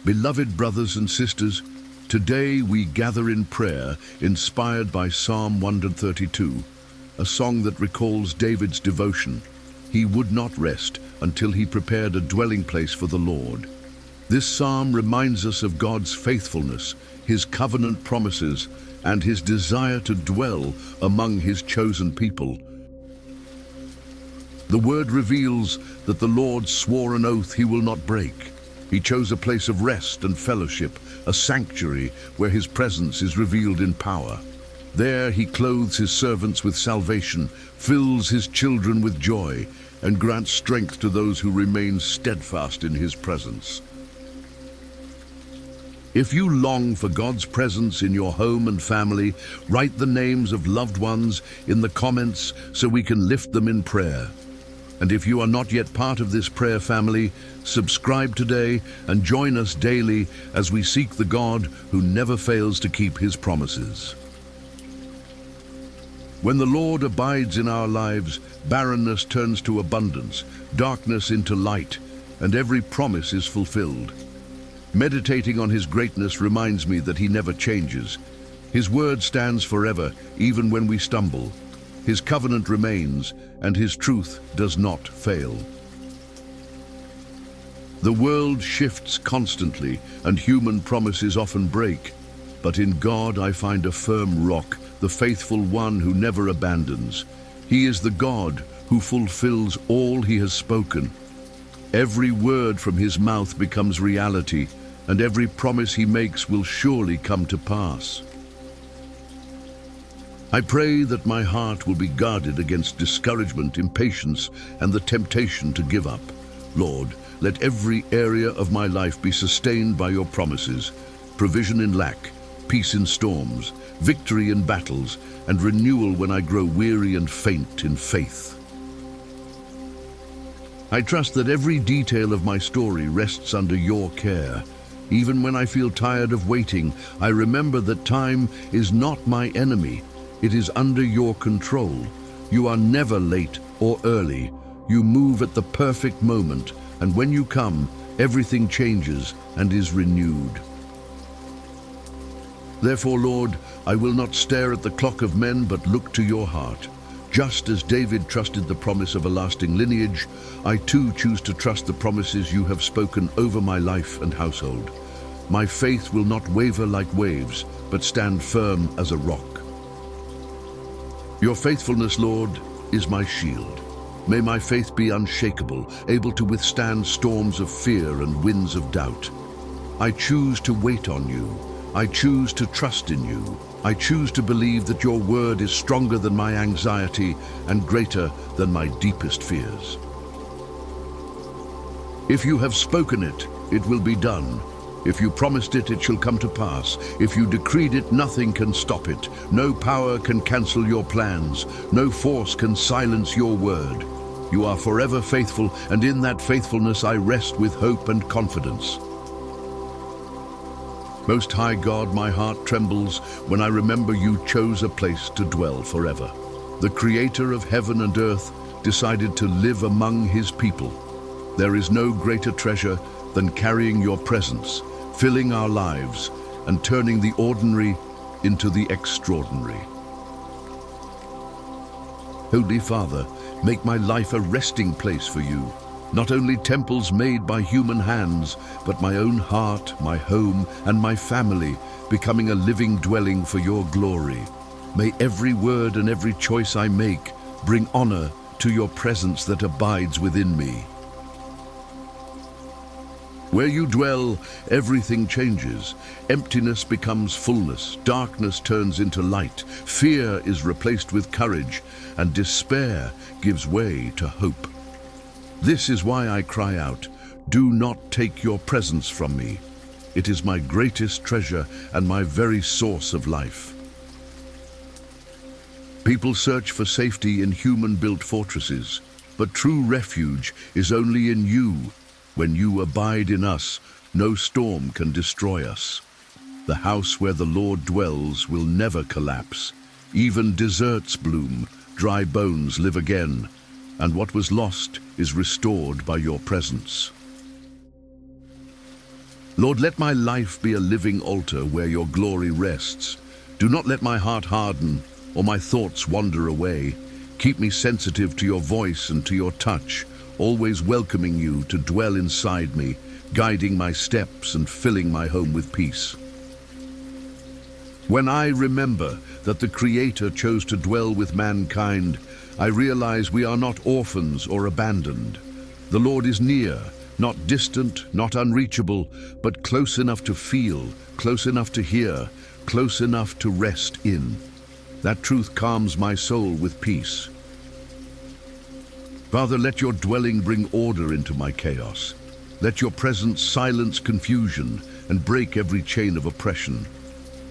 Beloved brothers and sisters, today we gather in prayer inspired by Psalm 132, a song that recalls David's devotion. He would not rest until he prepared a dwelling place for the Lord. This psalm reminds us of God's faithfulness, his covenant promises, and his desire to dwell among his chosen people. The word reveals that the Lord swore an oath he will not break. He chose a place of rest and fellowship, a sanctuary where his presence is revealed in power. There he clothes his servants with salvation, fills his children with joy, and grants strength to those who remain steadfast in his presence. If you long for God's presence in your home and family, write the names of loved ones in the comments so we can lift them in prayer. And if you are not yet part of this prayer family, subscribe today and join us daily as we seek the God who never fails to keep his promises. When the Lord abides in our lives, barrenness turns to abundance, darkness into light, and every promise is fulfilled. Meditating on his greatness reminds me that he never changes. His word stands forever, even when we stumble. His covenant remains, and his truth does not fail. The world shifts constantly, and human promises often break. But in God I find a firm rock, the faithful one who never abandons. He is the God who fulfills all he has spoken. Every word from his mouth becomes reality, and every promise he makes will surely come to pass. I pray that my heart will be guarded against discouragement, impatience, and the temptation to give up. Lord, let every area of my life be sustained by your promises, provision in lack, peace in storms, victory in battles, and renewal when I grow weary and faint in faith. I trust that every detail of my story rests under your care. Even when I feel tired of waiting, I remember that time is not my enemy. It is under your control. You are never late or early. You move at the perfect moment, and when you come, everything changes and is renewed. Therefore, Lord, I will not stare at the clock of men, but look to your heart. Just as David trusted the promise of a lasting lineage, I too choose to trust the promises you have spoken over my life and household. My faith will not waver like waves, but stand firm as a rock. Your faithfulness, Lord, is my shield. May my faith be unshakable, able to withstand storms of fear and winds of doubt. I choose to wait on you. I choose to trust in you. I choose to believe that your word is stronger than my anxiety and greater than my deepest fears. If you have spoken it, it will be done. If you promised it, it shall come to pass. If you decreed it, nothing can stop it. No power can cancel your plans. No force can silence your word. You are forever faithful, and in that faithfulness I rest with hope and confidence. Most High God, my heart trembles when I remember you chose a place to dwell forever. The Creator of heaven and earth decided to live among his people. There is no greater treasure than carrying your presence, filling our lives, and turning the ordinary into the extraordinary. Holy Father, make my life a resting place for you. Not only temples made by human hands, but my own heart, my home, and my family, becoming a living dwelling for your glory. May every word and every choice I make bring honor to your presence that abides within me. Where you dwell, everything changes. Emptiness becomes fullness, darkness turns into light, fear is replaced with courage, and despair gives way to hope. This is why I cry out, do not take your presence from me. It is my greatest treasure and my very source of life. People search for safety in human-built fortresses, but true refuge is only in you. When you abide in us, no storm can destroy us. The house where the Lord dwells will never collapse. Even deserts bloom, dry bones live again, and what was lost is restored by your presence. Lord, let my life be a living altar where your glory rests. Do not let my heart harden or my thoughts wander away. Keep me sensitive to your voice and to your touch, always welcoming you to dwell inside me, guiding my steps and filling my home with peace. When I remember that the Creator chose to dwell with mankind, I realize we are not orphans or abandoned. The Lord is near, not distant, not unreachable, but close enough to feel, close enough to hear, close enough to rest in. That truth calms my soul with peace. Father, let your dwelling bring order into my chaos. Let your presence silence confusion and break every chain of oppression.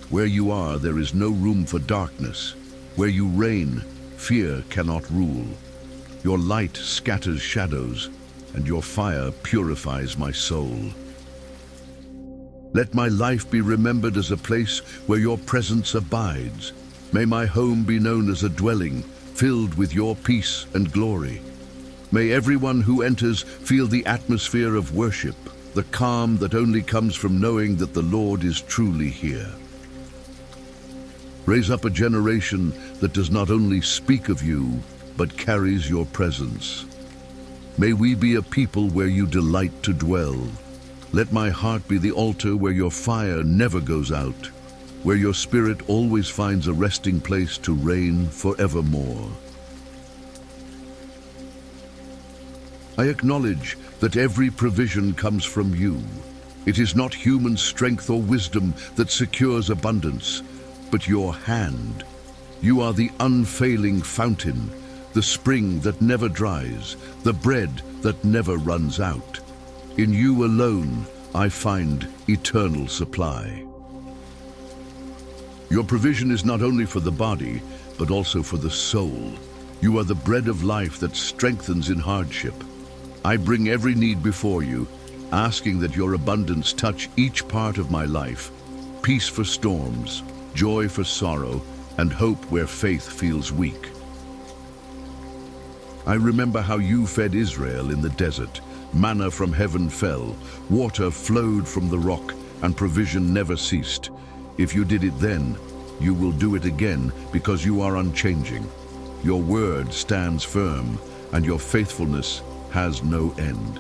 Where you are, there is no room for darkness. Where you reign, fear cannot rule. Your light scatters shadows, and your fire purifies my soul. Let my life be remembered as a place where your presence abides. May my home be known as a dwelling filled with your peace and glory. May everyone who enters feel the atmosphere of worship, the calm that only comes from knowing that the Lord is truly here. Raise up a generation that does not only speak of you, but carries your presence. May we be a people where you delight to dwell. Let my heart be the altar where your fire never goes out, where your spirit always finds a resting place to reign forevermore. I acknowledge that every provision comes from you. It is not human strength or wisdom that secures abundance, but your hand. You are the unfailing fountain, the spring that never dries, the bread that never runs out. In you alone I find eternal supply. Your provision is not only for the body, but also for the soul. You are the bread of life that strengthens in hardship. I bring every need before you, asking that your abundance touch each part of my life. Peace for storms, joy for sorrow, and hope where faith feels weak. I remember how you fed Israel in the desert. Manna from heaven fell, water flowed from the rock, and provision never ceased. If you did it then, you will do it again, because you are unchanging. Your word stands firm, and your faithfulness has no end.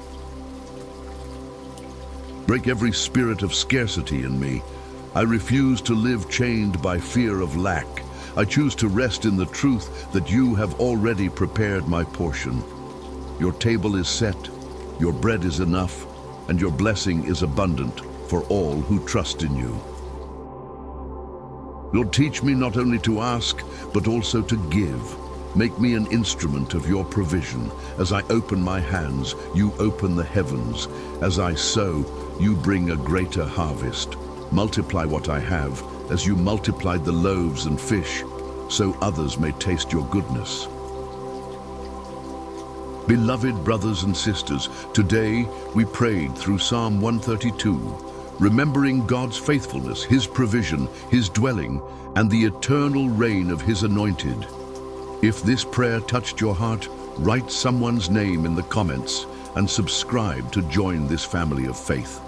Break every spirit of scarcity in me. I refuse to live chained by fear of lack. I choose to rest in the truth that you have already prepared my portion. Your table is set, your bread is enough, and your blessing is abundant for all who trust in you. Lord, teach me not only to ask, but also to give. Make me an instrument of your provision. As I open my hands, you open the heavens. As I sow, you bring a greater harvest. Multiply what I have, as you multiplied the loaves and fish, so others may taste your goodness. Beloved brothers and sisters, today we prayed through Psalm 132, remembering God's faithfulness, his provision, his dwelling, and the eternal reign of his anointed. If this prayer touched your heart, write someone's name in the comments and subscribe to join this family of faith.